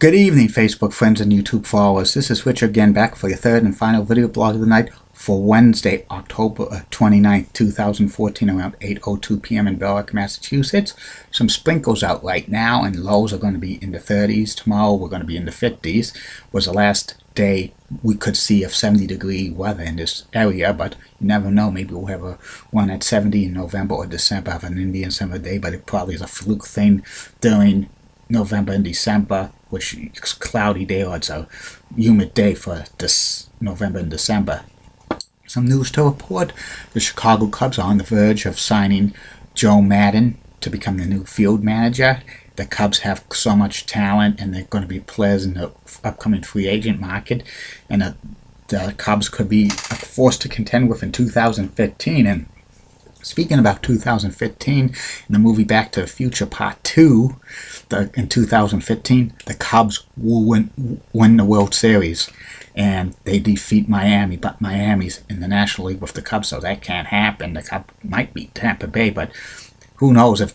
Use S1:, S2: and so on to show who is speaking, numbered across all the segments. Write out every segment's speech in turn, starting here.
S1: Good evening, Facebook friends and YouTube followers. This is Richard again, back for your third and final video blog of the night for Wednesday, October 29th, 2014, around 8:02 p.m. in Berwick, Massachusetts. Some sprinkles out right now, and lows are going to be in the 30s. Tomorrow we're going to be in the 50s. Was the last day we could see of 70-degree weather in this area, but you never know. Maybe we'll have one at 70 in November or December, have an Indian summer day, but it probably is a fluke thing during November and December, which is cloudy day, or it's a humid day for this November and December. Some news to report. The Chicago Cubs are on the verge of signing Joe Maddon to become the new field manager. The Cubs have so much talent, and they're going to be players in the upcoming free agent market, and the Cubs could be a force to contend with in 2015. And speaking about 2015, in the movie Back to the Future Part 2, in 2015, the Cubs will win the World Series, and they defeat Miami, but Miami's in the National League with the Cubs, so that can't happen. The Cubs might beat Tampa Bay, but who knows if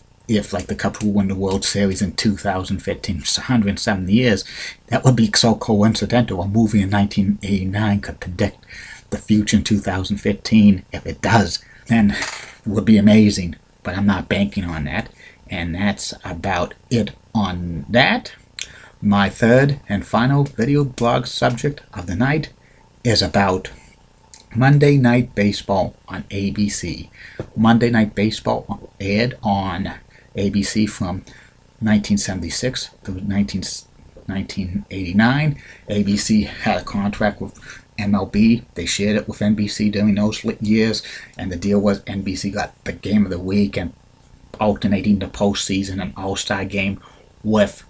S1: like the Cubs will win the World Series in 2015. It's 107 years. That would be so coincidental. A movie in 1989 could predict the future in 2015. If it does, then it would be amazing, but I'm not banking on that. And that's about it on that. My third and final video blog subject of the night is about Monday Night Baseball on ABC. Monday Night Baseball aired on ABC from 1976 to 1989. ABC had a contract with MLB. They shared it with NBC during those years, and the deal was NBC got the game of the week and alternating the postseason and All-Star game with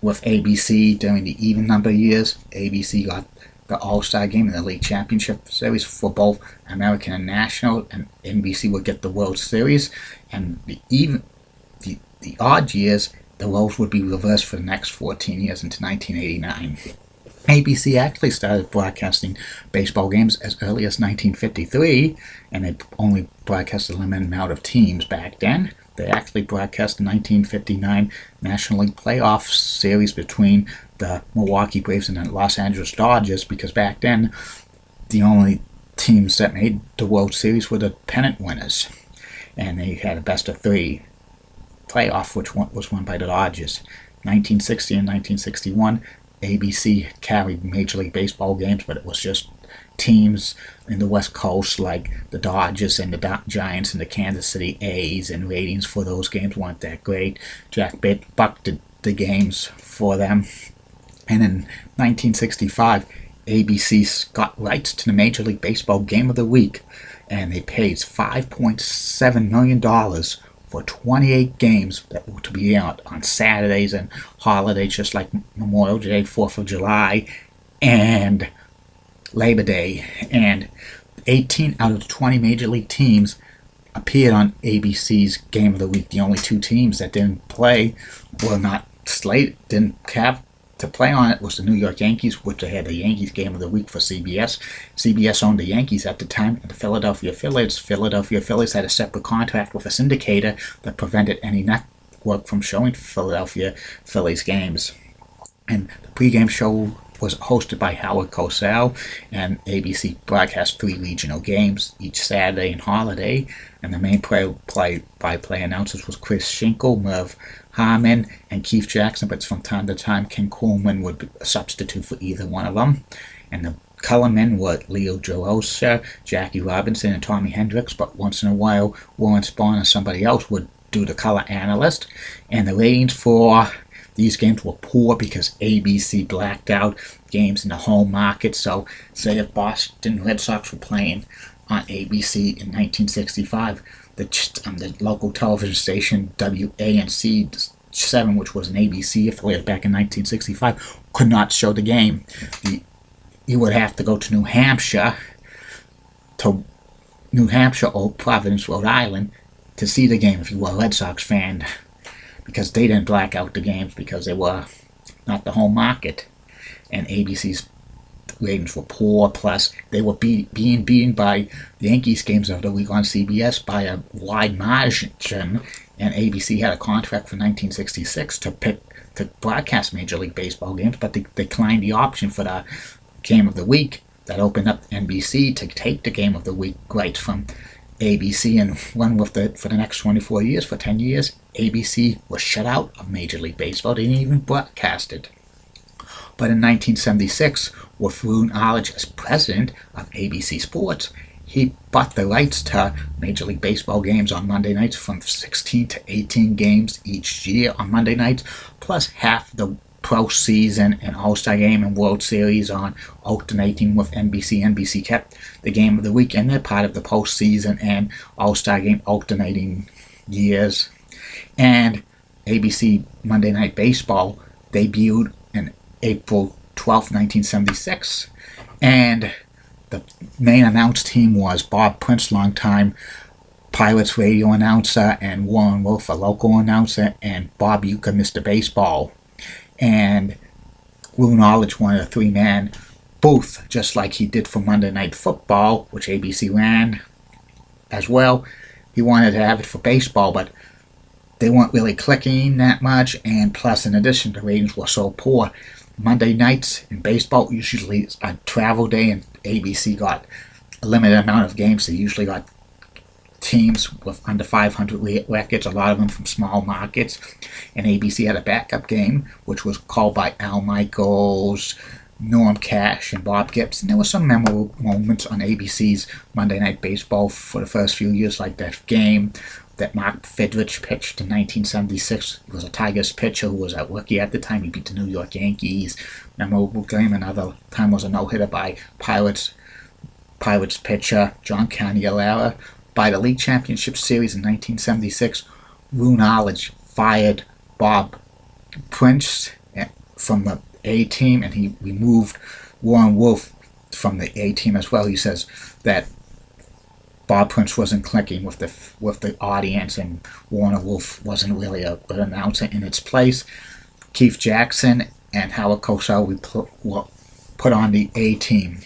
S1: ABC during the even number years. ABC got the All-Star game and the League Championship Series for both American and National, and NBC would get the World Series. And the odd years, the roles would be reversed for the next 14 years into 1989. ABC actually started broadcasting baseball games as early as 1953, and they only broadcast a limited amount of teams back then. They actually broadcast the 1959 National League Playoff Series between the Milwaukee Braves and the Los Angeles Dodgers, because back then the only teams that made the World Series were the pennant winners, and they had a best-of-3 playoff, which was won by the Dodgers. 1960 and 1961, ABC carried Major League Baseball games, but it was just teams in the West Coast like the Dodgers and the Giants and the Kansas City A's, and ratings for those games weren't that great. Jack Buck did the games for them. And in 1965, ABC got rights to the Major League Baseball Game of the Week, and they paid $5.7 million for 28 games that were to be out on Saturdays and holidays, just like Memorial Day, 4th of July, and Labor Day. And 18 out of the 20 Major League teams appeared on ABC's Game of the Week. The only two teams that didn't play, were not slated, didn't have to play on it, was the New York Yankees, which they had the Yankees Game of the Week for CBS. CBS owned the Yankees at the time, and the Philadelphia Phillies. Philadelphia Phillies had a separate contract with a syndicator that prevented any network from showing Philadelphia Phillies games. And the pregame show was hosted by Howard Cosell, and ABC broadcast 3 regional games each Saturday and holiday. And the main play-by-play announcers was Chris Schinkel, Merv Harmon, and Keith Jackson, but from time to time Ken Coleman would be a substitute for either one of them. And the color men were Leo Gerosa, Jackie Robinson, and Tommy Hendricks, but once in a while Warren Spahn or somebody else would do the color analyst. And the ratings for these games were poor because ABC blacked out games in the home market. So say if Boston Red Sox were playing on ABC in 1965, the local television station WANC 7, which was an ABC affiliate back in 1965, could not show the game. You would have to go to New Hampshire or Providence, Rhode Island, to see the game if you were a Red Sox fan, because they didn't black out the games because they were not the home market. And ABC's ratings were poor. Plus, they were being beaten by the Yankees games of the week on CBS by a wide margin. And ABC had a contract for 1966 to broadcast Major League Baseball games, but they declined the option for the game of the week. That opened up NBC to take the game of the week rights from ABC and run with it for the next 24 years. For 10 years, ABC was shut out of Major League Baseball. They didn't even broadcast it. But in 1976, with Roone Arledge as president of ABC Sports, he bought the rights to Major League Baseball games on Monday nights from 16 to 18 games each year on Monday nights, plus half the postseason and All-Star Game and World Series on alternating with NBC. NBC kept the game of the week, and they're part of the postseason and All-Star Game alternating years. And ABC Monday Night Baseball debuted in April 12, 1976. And the main announced team was Bob Prince, longtime Pirates radio announcer, and Warren Wolf, a local announcer, and Bob Uecker, Mr. Baseball. And Roone Arledge wanted a three-man booth, just like he did for Monday Night Football, which ABC ran as well. He wanted to have it for baseball, but they weren't really clicking that much, and plus, in addition, the ratings were so poor. Monday nights in baseball usually a travel day, and ABC got a limited amount of games. They usually got teams with under 500 records, a lot of them from small markets. And ABC had a backup game, which was called by Al Michaels, Norm Cash, and Bob Gibson. There were some memorable moments on ABC's Monday Night Baseball for the first few years, like that game that Mark Fidrych pitched in 1976. He was a Tigers pitcher who was a rookie at the time. He beat the New York Yankees. Memorable game. Another time was a no-hitter by Pirates pitcher John Caniellara. By the League Championship Series in 1976, Roone Arledge fired Bob Prince from the A-team, and he removed Warren Wolf from the A-team as well. He says that Bob Prince wasn't clicking with the audience, and Warren Wolf wasn't really a good announcer in its place. Keith Jackson and Howard Cosell were put on the A-team.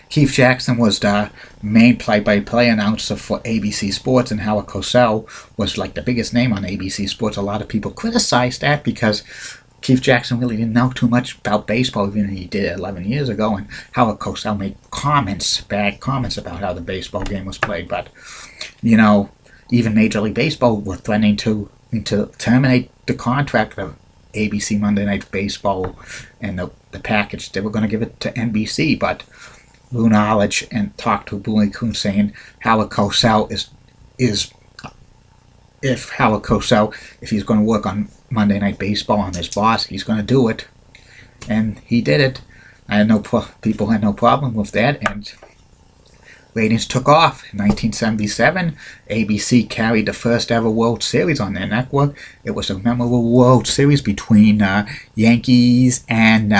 S1: Keith Jackson was the main play-by-play announcer for ABC Sports, and Howard Cosell was like the biggest name on ABC Sports. A lot of people criticized that because Keith Jackson really didn't know too much about baseball, even though he did 11 years ago, and Howard Cosell made bad comments about how the baseball game was played. But, even Major League Baseball were threatening to terminate the contract of ABC Monday Night Baseball and the package. They were going to give it to NBC, but Roone Arledge and talked to Bowie Kuhn saying Howard Cosell if he's going to work on Monday Night Baseball on his boss, he's going to do it. And he did it. People had no problem with that, and ratings took off. In 1977, ABC carried the first ever World Series on their network. It was a memorable World Series between Yankees and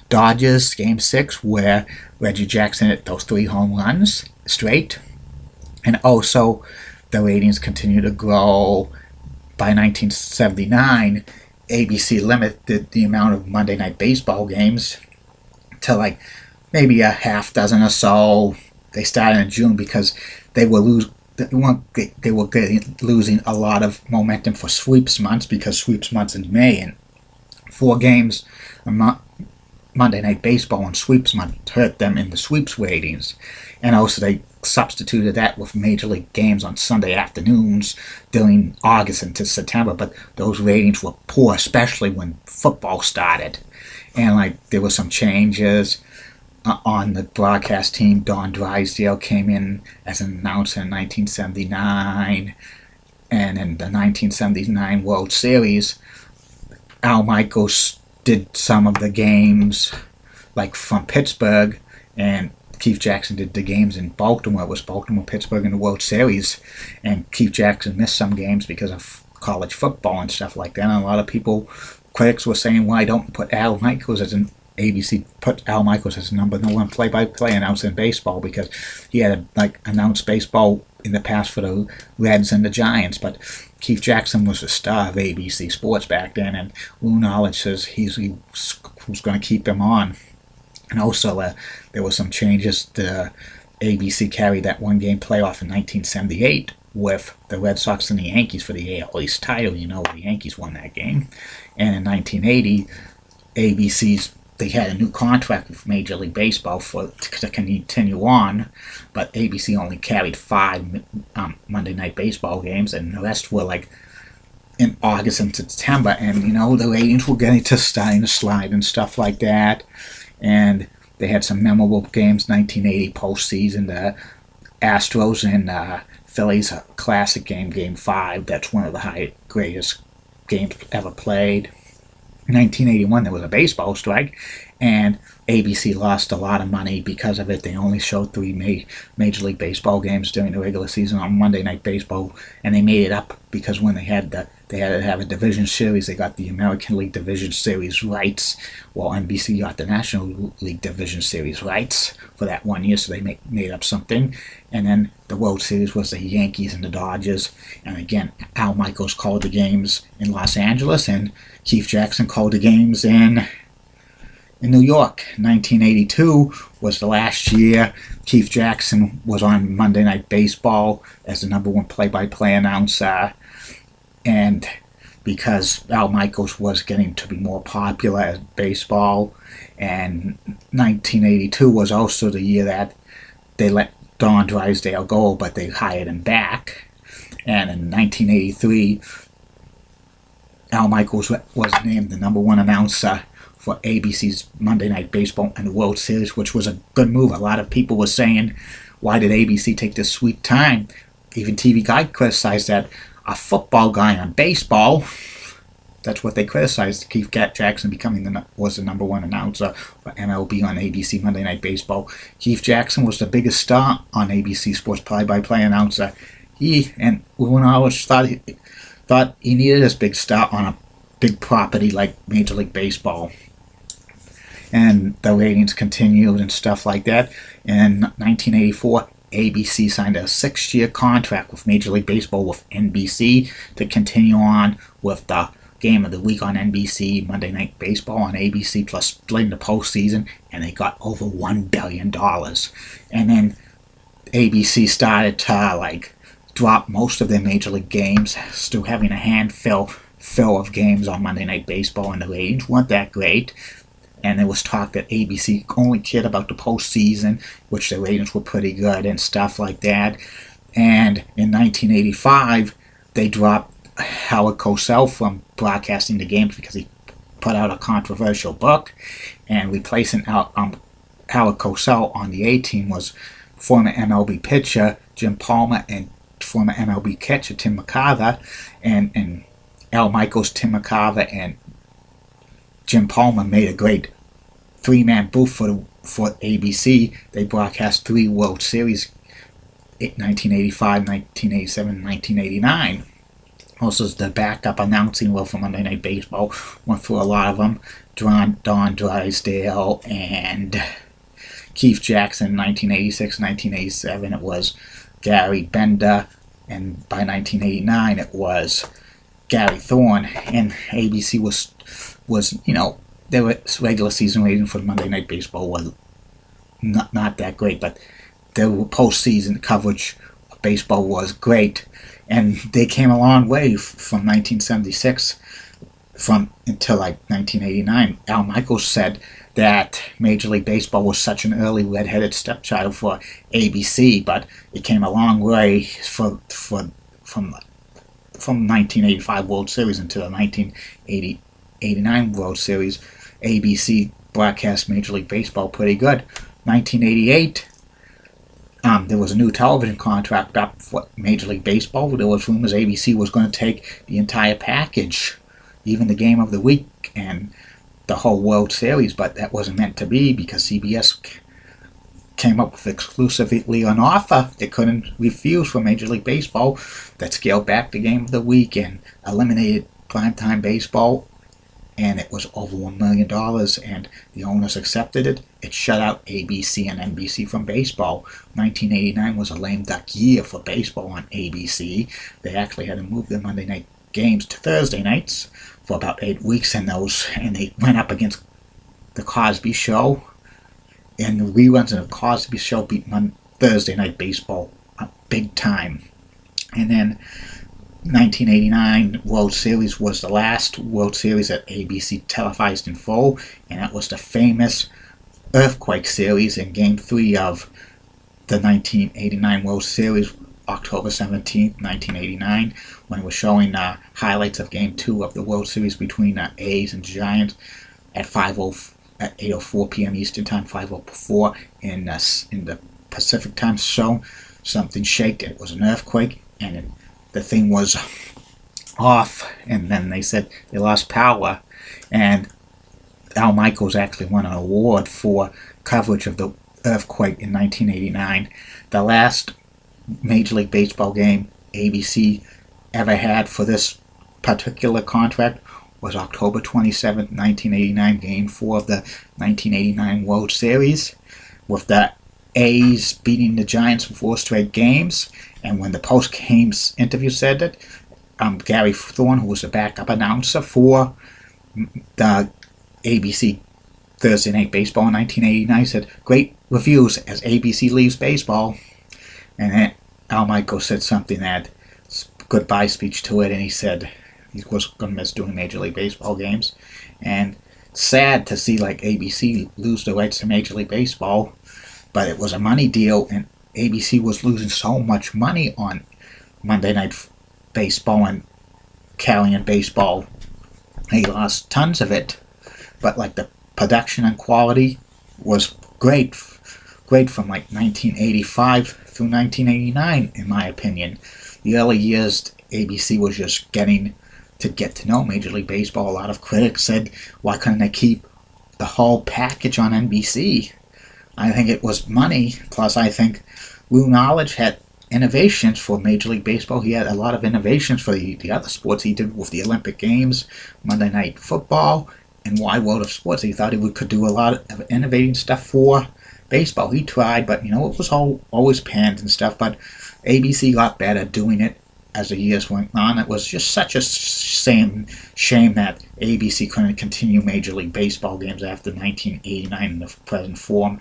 S1: Dodgers, Game 6, where Reggie Jackson hit those 3 home runs straight. And also, the ratings continued to grow. By 1979, ABC limited the amount of Monday Night Baseball games to like maybe a half dozen or so. They started in June because they were losing a lot of momentum for sweeps months, because sweeps months in May, and 4 games a month. Monday Night Baseball and sweeps month hurt them in the sweeps ratings. And also they substituted that with Major League games on Sunday afternoons during August into September, but those ratings were poor, especially when football started. And there were some changes on the broadcast team. Don Drysdale came in as an announcer in 1979, and in the 1979 World Series, Al Michaels did some of the games from Pittsburgh, and Keith Jackson did the games in Baltimore. It was Baltimore-Pittsburgh in the World Series, and Keith Jackson missed some games because of college football and stuff like that. And a lot of critics were saying, why don't you put Al Michaels as an ABC, put Al Michaels as number 1 play-by-play announcer in baseball, because he had announced baseball in the past for the Reds and the Giants, but Keith Jackson was the star of ABC Sports back then, and Roone Arledge says who's going to keep him on. And also, there were some changes. The ABC carried that one-game playoff in 1978 with the Red Sox and the Yankees for the AL East title. You know, the Yankees won that game. And in 1980, ABC's they had a new contract with Major League Baseball to continue on, but ABC only carried 5 Monday Night Baseball games, and the rest were like in August and September. And the ratings were starting to slide and stuff like that. And they had some memorable games. 1980 postseason, the Astros and Phillies classic game, Game 5. That's one of the greatest games ever played. 1981, there was a baseball strike, and ABC lost a lot of money because of it. They only showed 3 Major League Baseball games during the regular season on Monday Night Baseball, and they made it up because when they had to have a division series. They got the American League Division Series rights, while NBC got the National League Division Series rights for that 1 year, so they made up something. And then the World Series was the Yankees and the Dodgers. And again, Al Michaels called the games in Los Angeles, and Keith Jackson called the games in New York. 1982 was the last year Keith Jackson was on Monday Night Baseball as the number one play-by-play announcer. And because Al Michaels was getting to be more popular at baseball, and 1982 was also the year that they let Don Drysdale go, but they hired him back. And in 1983, Al Michaels was named the number one announcer for ABC's Monday Night Baseball and the World Series, which was a good move. A lot of people were saying, why did ABC take this sweet time? Even TV Guide criticized that a football guy on baseball. That's what they criticized. Keith Jackson was the number one announcer for MLB on ABC Monday Night Baseball. Keith Jackson was the biggest star on ABC Sports play-by-play announcer. When I always thought he needed this big star on a big property like Major League Baseball. And the ratings continued and stuff like that. In 1984, ABC signed a 6-year contract with Major League Baseball with NBC to continue on with the Game of the Week on NBC, Monday Night Baseball on ABC, plus splitting the postseason, and they got over $1 billion. And then ABC started to drop most of their Major League games, still having a handful of games on Monday Night Baseball, and the ratings weren't that great. And there was talk that ABC only cared about the postseason, which the ratings were pretty good and stuff like that. And in 1985, they dropped Howard Cosell from broadcasting the games because he put out a controversial book. And replacing Howard Cosell on the A-team was former MLB pitcher Jim Palmer and former MLB catcher Tim McCarver. And Al Michaels, Tim McCarver, and Jim Palmer made a great 3-man booth for ABC. They broadcast 3 World Series, 1985, 1987, and 1989. Also, the backup announcing role for Monday Night Baseball went through a lot of them. Don Drysdale and Keith Jackson. 1986, 1987, it was Gary Bender, and by 1989, it was Gary Thorne. And ABC was their regular season rating for Monday Night Baseball was not that great, but their postseason coverage of baseball was great, and they came a long way from 1976 until 1989. Al Michaels said that Major League Baseball was such an early red-headed stepchild for ABC, but it came a long way from 1985 World Series into the 1989 World Series. ABC broadcast Major League Baseball pretty good. 1988, there was a new television contract up for Major League Baseball. There was rumors ABC was going to take the entire package, even the Game of the Week and the whole World Series, but that wasn't meant to be because CBS came up with exclusively an offer they couldn't refuse for Major League Baseball that scaled back the Game of the Week and eliminated primetime baseball. And it was over $1 million, and the owners accepted it. It shut out ABC and NBC from baseball. 1989 was a lame duck year for baseball on ABC. They actually had to move their Monday night games to Thursday nights for about 8 weeks, and they went up against The Cosby Show and the reruns of the Cosby Show beat Thursday Night Baseball big time. And then 1989 World Series was the last World Series that ABC televised in full, and that was the famous Earthquake Series in Game 3 of the 1989 World Series, October 17th, 1989, when it was showing highlights of Game 2 of the World Series between A's and Giants at 8:04 p.m. Eastern Time, 5:04 in the Pacific Time. So something shaked. It was an earthquake, and the thing was off. And then they said they lost power, and Al Michaels actually won an award for coverage of the earthquake in 1989. The last Major League Baseball game ABC ever had for this particular contract was October 27, 1989, Game 4 of the 1989 World Series, with the A's beating the Giants in 4 straight games. And when the post-game interview said that, Gary Thorne, who was the backup announcer for the ABC Thursday Night Baseball in 1989, said, "Great reviews as ABC leaves baseball." And then Al Michaels said something that goodbye speech to it, and he said he was going to miss doing Major League Baseball games. And sad to see like ABC lose the rights to Major League Baseball, but it was a money deal, and ABC was losing so much money on Monday Night Baseball and Carolyn Baseball. They lost tons of it, but like the production and quality was great from like 1985 through 1989, in my opinion. The early years, ABC was just getting to know Major League Baseball. A lot of critics said, why couldn't they keep the whole package on NBC? I think it was money, plus I think Lou Knowledge had innovations for Major League Baseball. He had a lot of innovations for the other sports. He did with the Olympic Games, Monday Night Football, and Wide World of Sports. He thought he could do a lot of innovating stuff for baseball. He tried, but it was always panned and stuff. But ABC got better doing it as the years went on. It was just such a shame that ABC couldn't continue Major League Baseball games after 1989 in the present form.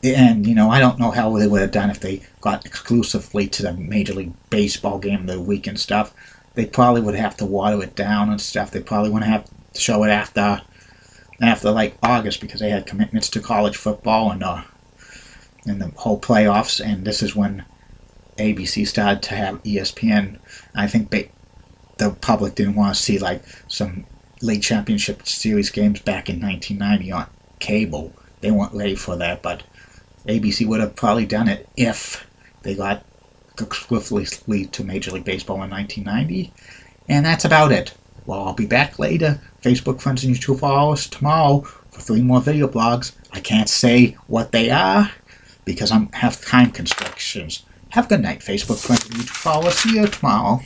S1: And, I don't know how they would have done if they got exclusively to the Major League Baseball game of the week and stuff. They probably would have to water it down and stuff. They probably wouldn't have to show it after like August, because they had commitments to college football and the whole playoffs. And this is when ABC started to have ESPN. I think the public didn't want to see like some League Championship Series games back in 1990 on cable. They weren't ready for that, but ABC would have probably done it if they got exclusively to Major League Baseball in 1990. And that's about it. Well, I'll be back later. Facebook friends and YouTube followers tomorrow for 3 more video blogs. I can't say what they are because I have time constrictions. Have a good night, Facebook friends and YouTube followers. See you tomorrow.